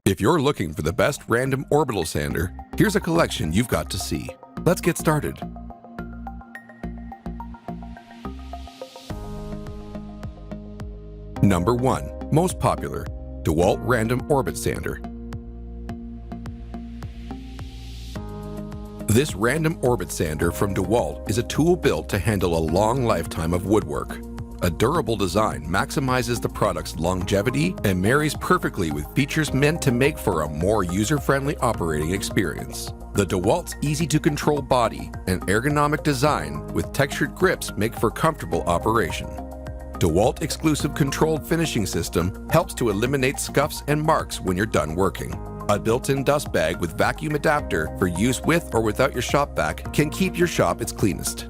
If you're looking for the best random orbital sander, here's a collection you've got to see. Let's get started. Number 1. Most popular, DEWALT Random Orbit Sander. This random orbit sander from DEWALT is a tool built to handle a long lifetime of woodwork. A durable design maximizes the product's longevity and marries perfectly with features meant to make for a more user-friendly operating experience. The DEWALT's easy-to-control body and ergonomic design with textured grips make for comfortable operation. DEWALT exclusive controlled finishing system helps to eliminate scuffs and marks when you're done working. A built-in dust bag with vacuum adapter for use with or without your shop vac can keep your shop its cleanest.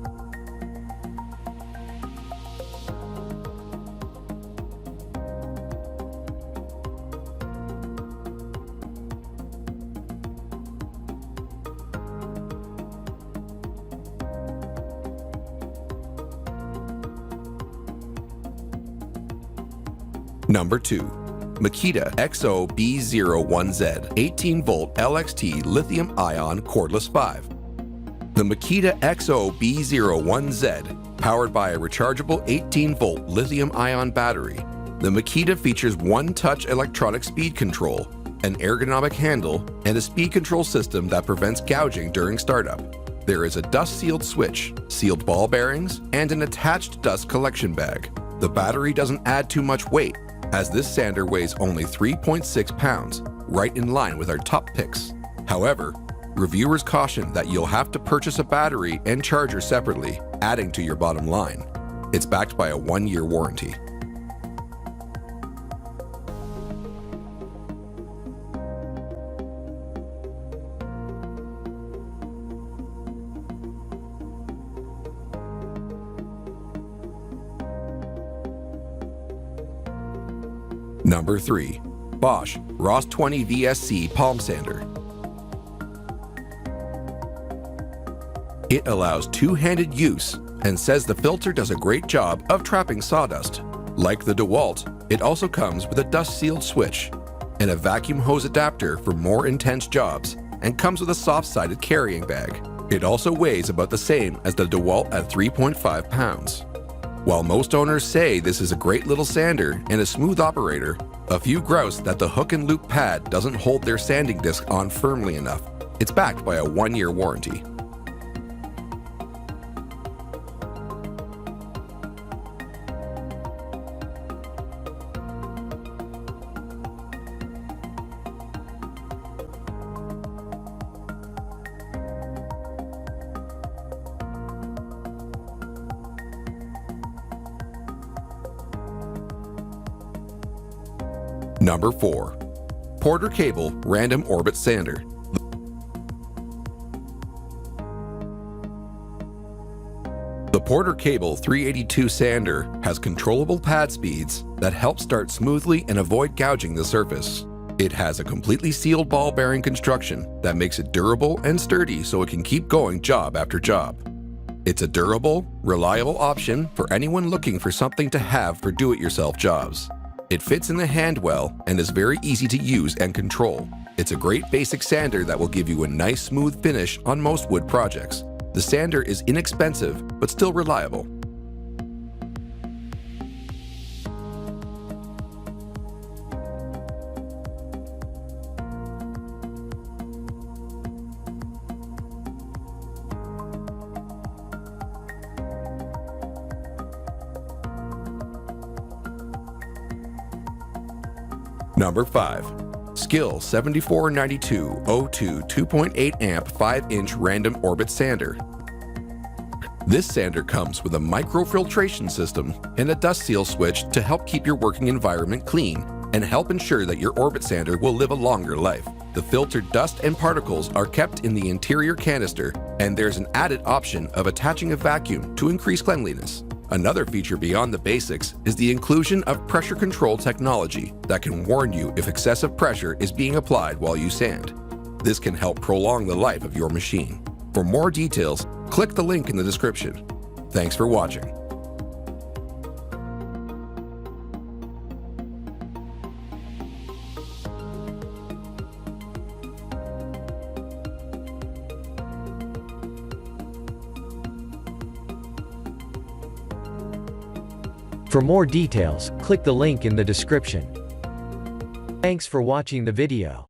Number 2. Makita XO-B01Z 18V LXT Lithium-Ion Cordless 5. The Makita XO-B01Z, powered by a rechargeable 18V lithium-ion battery. The Makita features one-touch electronic speed control, an ergonomic handle, and a speed control system that prevents gouging during startup. There is a dust-sealed switch, sealed ball bearings, and an attached dust collection bag. The battery doesn't add too much weight, as this sander weighs only 3.6 pounds, right in line with our top picks. However, reviewers caution that you'll have to purchase a battery and charger separately, adding to your bottom line. It's backed by a 1-year warranty. Number 3. Bosch ROS 20 VSC Palm Sander. It allows two-handed use and says the filter does a great job of trapping sawdust. Like the DEWALT, it also comes with a dust-sealed switch and a vacuum hose adapter for more intense jobs, and comes with a soft-sided carrying bag. It also weighs about the same as the DEWALT at 3.5 pounds. While most owners say this is a great little sander and a smooth operator, a few grouse that the hook and loop pad doesn't hold their sanding disc on firmly enough. It's backed by a 1-year warranty. Number 4. Porter Cable Random Orbit Sander. The Porter Cable 382 sander has controllable pad speeds that help start smoothly and avoid gouging the surface. It has a completely sealed ball bearing construction that makes it durable and sturdy so it can keep going job after job. It's a durable, reliable option for anyone looking for something to have for do-it-yourself jobs. It fits in the hand well and is very easy to use and control. It's a great basic sander that will give you a nice smooth finish on most wood projects. The sander is inexpensive but still reliable. Number 5. SKIL 749202 2.8 amp 5-inch random orbit sander. This sander comes with a microfiltration system and a dust seal switch to help keep your working environment clean and help ensure that your orbit sander will live a longer life. The filtered dust and particles are kept in the interior canister, and there's an added option of attaching a vacuum to increase cleanliness. Another feature beyond the basics is the inclusion of pressure control technology that can warn you if excessive pressure is being applied while you sand. This can help prolong the life of your machine. For more details, click the link in the description. Thanks for watching. For more details, click the link in the description. Thanks for watching the video.